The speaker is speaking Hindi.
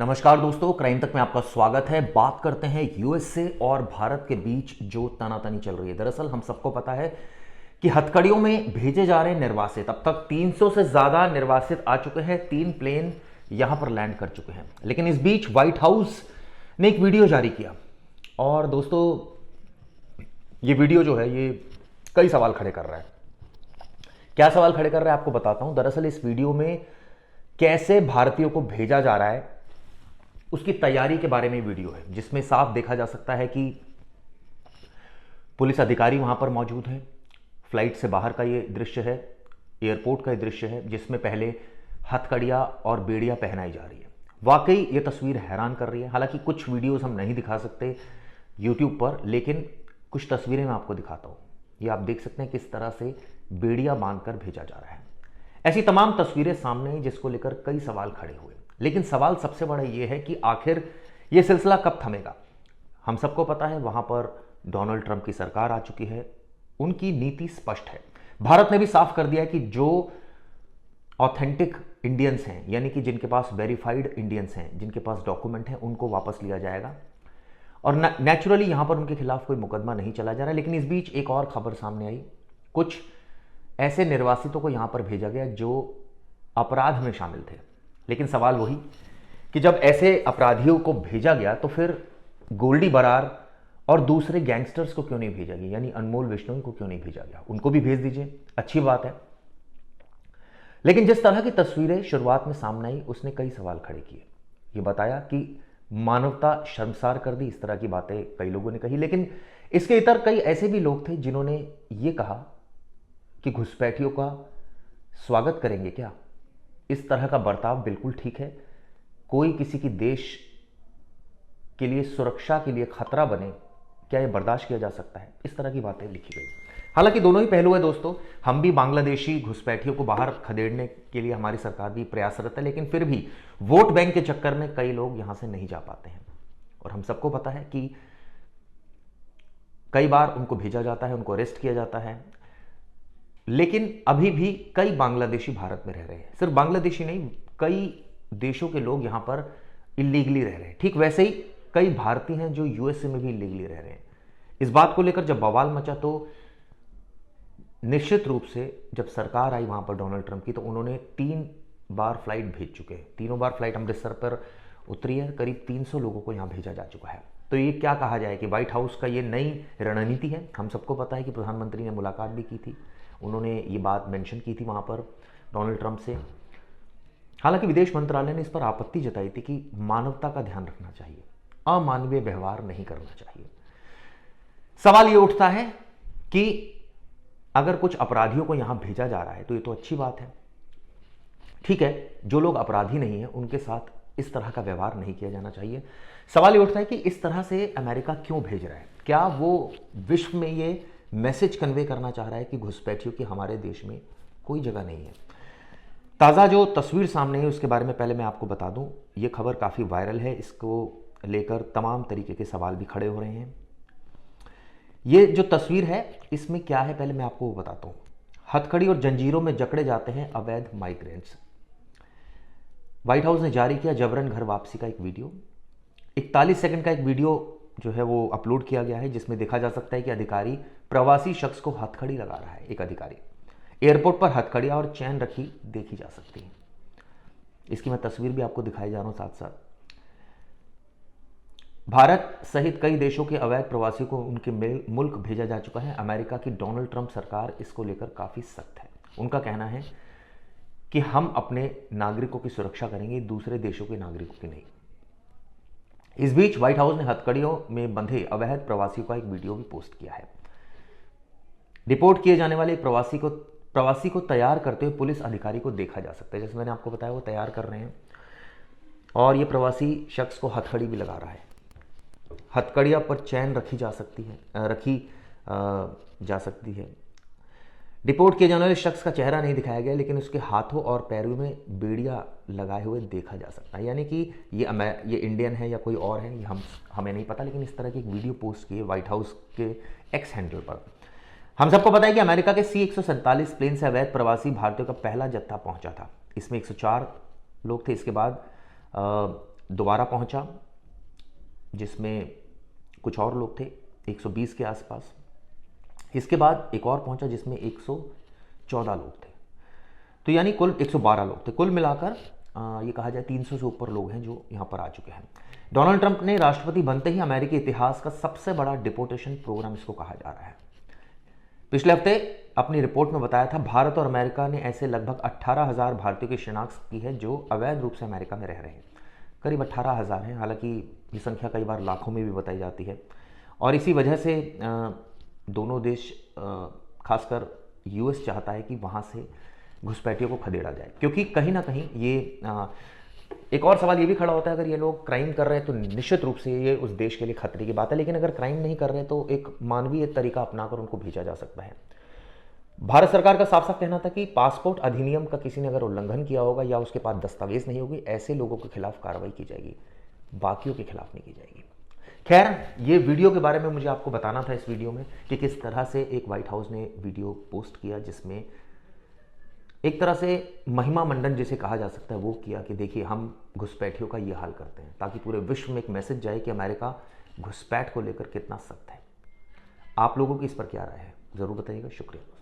नमस्कार दोस्तों, क्राइम तक में आपका स्वागत है। बात करते हैं यूएसए और भारत के बीच जो तनातनी चल रही है। दरअसल हम सबको पता है कि हथकड़ियों में भेजे जा रहे निर्वासित, अब तक 300 से ज्यादा निर्वासित आ चुके हैं। 3 प्लेन यहां पर लैंड कर चुके हैं। लेकिन इस बीच व्हाइट हाउस ने एक वीडियो जारी किया और दोस्तों ये वीडियो जो है ये कई सवाल खड़े कर रहा है। क्या सवाल खड़े कर रहा है आपको बताता हूं। दरअसल इस वीडियो में कैसे भारतीयों को भेजा जा रहा है उसकी तैयारी के बारे में वीडियो है, जिसमें साफ देखा जा सकता है कि पुलिस अधिकारी वहां पर मौजूद हैं। फ्लाइट से बाहर का ये दृश्य है, एयरपोर्ट का ये दृश्य है, जिसमें पहले हथकड़ियां और बेड़ियां पहनाई जा रही है। वाकई ये तस्वीर हैरान कर रही है। हालांकि कुछ वीडियोस हम नहीं दिखा सकते यूट्यूब पर, लेकिन कुछ तस्वीरें मैं आपको दिखाता हूं। ये आप देख सकते हैं किस तरह से बेड़ियां बांधकर भेजा जा रहा है। ऐसी तमाम तस्वीरें सामने आई जिसको लेकर कई सवाल खड़े हुए। लेकिन सवाल सबसे बड़ा यह है कि आखिर यह सिलसिला कब थमेगा। हम सबको पता है वहां पर डोनाल्ड ट्रंप की सरकार आ चुकी है, उनकी नीति स्पष्ट है। भारत ने भी साफ कर दिया है कि जो ऑथेंटिक इंडियंस हैं, यानी कि जिनके पास वेरीफाइड इंडियंस हैं, जिनके पास डॉक्यूमेंट हैं, उनको वापस लिया जाएगा। और नेचुरली यहां पर उनके खिलाफ कोई मुकदमा नहीं चला जा रहा। लेकिन इस बीच एक और खबर सामने आई। कुछ ऐसे निर्वासितों को यहां पर भेजा गया जो अपराध में शामिल थे। लेकिन सवाल वही कि जब ऐसे अपराधियों को भेजा गया तो फिर गोल्डी बरार और दूसरे गैंगस्टर्स को क्यों नहीं भेजा गया, यानी अनमोल विश्नोई को क्यों नहीं भेजा गया। उनको भी भेज दीजिए, अच्छी बात है। लेकिन जिस तरह की तस्वीरें शुरुआत में सामने आई उसने कई सवाल खड़े किए। ये बताया कि मानवता शर्मसार कर दी, इस तरह की बातें कई लोगों ने कही। लेकिन इसके इतर कई ऐसे भी लोग थे जिन्होंने ये कहा कि घुसपैठियों का स्वागत करेंगे क्या। इस तरह का बर्ताव बिल्कुल ठीक है। कोई किसी की देश के लिए, सुरक्षा के लिए खतरा बने, क्या यह बर्दाश्त किया जा सकता है। इस तरह की बातें लिखी गई। हालांकि दोनों ही पहलू है दोस्तों। हम भी बांग्लादेशी घुसपैठियों को बाहर खदेड़ने के लिए हमारी सरकार भी प्रयासरत है, लेकिन फिर भी वोट बैंक के चक्कर में कई लोग यहां से नहीं जा पाते हैं। और हम सबको पता है कि कई बार उनको भेजा जाता है, उनको अरेस्ट किया जाता है। लेकिन अभी भी कई बांग्लादेशी भारत में रह रहे हैं। सिर्फ बांग्लादेशी नहीं, कई देशों के लोग यहां पर इलीगली रह रहे हैं। ठीक वैसे ही कई भारतीय हैं जो यूएसए में भी इलीगली रह रहे हैं। इस बात को लेकर जब बवाल मचा तो निश्चित रूप से जब सरकार आई वहां पर डोनाल्ड ट्रंप की, तो उन्होंने 3 बार फ्लाइट भेज चुके हैं। तीनों बार फ्लाइट अमृतसर पर उतरी है। करीब 300 लोगों को यहां भेजा जा चुका है। तो ये क्या कहा जाए कि व्हाइट हाउस का ये नई रणनीति है। हम सबको पता है कि प्रधानमंत्री ने मुलाकात भी की थी, उन्होंने ये बात मेंशन की थी वहां पर डोनाल्ड ट्रंप से। हालांकि विदेश मंत्रालय ने इस पर आपत्ति जताई थी कि मानवता का ध्यान रखना चाहिए, अमानवीय व्यवहार नहीं करना चाहिए। सवाल ये उठता है कि अगर कुछ अपराधियों को यहां भेजा जा रहा है तो ये तो अच्छी बात है, ठीक है। जो लोग अपराधी नहीं है उनके साथ इस तरह का व्यवहार नहीं किया जाना चाहिए। सवाल ये उठता है कि इस तरह से अमेरिका क्यों भेज रहा है। क्या वो विश्व में ये मैसेज कन्वे करना चाह रहा है कि घुसपैठियों की हमारे देश में कोई जगह नहीं है। ताज़ा जो तस्वीर सामने है उसके बारे में पहले मैं आपको बता दूं। ये खबर काफ़ी वायरल है, इसको लेकर तमाम तरीके के सवाल भी खड़े हो रहे हैं। ये जो तस्वीर है इसमें क्या है पहले मैं आपको बताता हूँ। हथकड़ी और जंजीरों में जकड़े जाते हैं अवैध माइग्रेंट्स। व्हाइट हाउस ने जारी किया जबरन घर वापसी का एक वीडियो। 41 सेकंड का एक वीडियो जो है वो अपलोड किया गया है, जिसमें देखा जा सकता है कि अधिकारी प्रवासी शख्स को हथकड़ी लगा रहा है। एक अधिकारी एयरपोर्ट पर हथकड़ियां और चैन रखी देखी जा सकती है। इसकी मैं तस्वीर भी आपको दिखाई जा रहा हूं साथ साथ। भारत सहित कई देशों के अवैध प्रवासियों को उनके मुल्क भेजा जा चुका है। अमेरिका की डोनाल्ड ट्रंप सरकार इसको लेकर काफी सख्त है। उनका कहना है कि हम अपने नागरिकों की सुरक्षा करेंगे, दूसरे देशों के नागरिकों की नहीं। इस बीच व्हाइट हाउस ने हथकड़ियों में बंधे अवैध प्रवासियों का एक वीडियो भी पोस्ट किया है। रिपोर्ट किए जाने वाले एक प्रवासी को तैयार करते हुए पुलिस अधिकारी को देखा जा सकता है। जैसे मैंने आपको बताया वो तैयार कर रहे हैं और ये प्रवासी शख्स को हथकड़ी भी लगा रहा है। हथकड़ियां पर चैन रखी जा सकती है। रिपोर्ट किए जाने वाले शख्स का चेहरा नहीं दिखाया गया, लेकिन उसके हाथों और पैरों में बेड़ियां लगाए हुए देखा जा सकता है। यानी कि ये इंडियन है या कोई और है, ये हमें नहीं पता। लेकिन इस तरह की एक वीडियो पोस्ट की है व्हाइट हाउस के एक्स हैंडल पर। हम सबको पता है कि अमेरिका के C-147 प्लेन से अवैध प्रवासी भारतीयों का पहला जत्था पहुंचा था। इसमें 104 लोग थे। इसके बाद दोबारा पहुंचा, जिसमें कुछ और लोग थे 120 के आसपास। इसके बाद एक और पहुंचा जिसमें 114 लोग थे, तो यानी कुल 112 लोग थे। कुल मिलाकर ये कहा जाए 300 से ऊपर लोग हैं जो यहाँ पर आ चुके हैं। डोनाल्ड ट्रंप ने राष्ट्रपति बनते ही अमेरिकी इतिहास का सबसे बड़ा डिपोर्टेशन प्रोग्राम इसको कहा जा रहा है। पिछले हफ्ते अपनी रिपोर्ट में बताया था भारत और अमेरिका ने ऐसे लगभग 18,000 भारतीयों की शिनाख्त की है जो अवैध रूप से अमेरिका में रह रहे हैं। करीब 18,000 हैं, हालांकि ये संख्या कई बार लाखों में भी बताई जाती है। और इसी वजह से दोनों देश, खासकर यूएस चाहता है कि वहाँ से घुसपैठियों को खदेड़ा जाए, क्योंकि कहीं ना कहीं ये एक और सवाल ये भी खड़ा होता है, अगर ये लोग क्राइम कर रहे हैं तो निश्चित रूप से ये उस देश के लिए खतरे की बात है, लेकिन अगर क्राइम नहीं कर रहे तो एक मानवीय तरीका अपनाकर उनको भेजा जा सकता है। भारत सरकार का साफ साफ कहना था कि पासपोर्ट अधिनियम का किसी ने अगर उल्लंघन किया होगा या उसके पास दस्तावेज नहीं होगी, ऐसे लोगों के खिलाफ कार्रवाई की जाएगी, बाकियों के खिलाफ नहीं की जाएगी। खैर, ये वीडियो के बारे में मुझे आपको बताना था इस वीडियो में कि किस तरह से एक व्हाइट हाउस ने वीडियो पोस्ट किया, जिसमें एक तरह से महिमा मंडन जिसे कहा जा सकता है वो किया कि देखिए हम घुसपैठियों का ये हाल करते हैं, ताकि पूरे विश्व में एक मैसेज जाए कि अमेरिका घुसपैठ को लेकर कितना सख्त है। आप लोगों की इस पर क्या राय है, ज़रूर बताइएगा। शुक्रिया दोस्तों।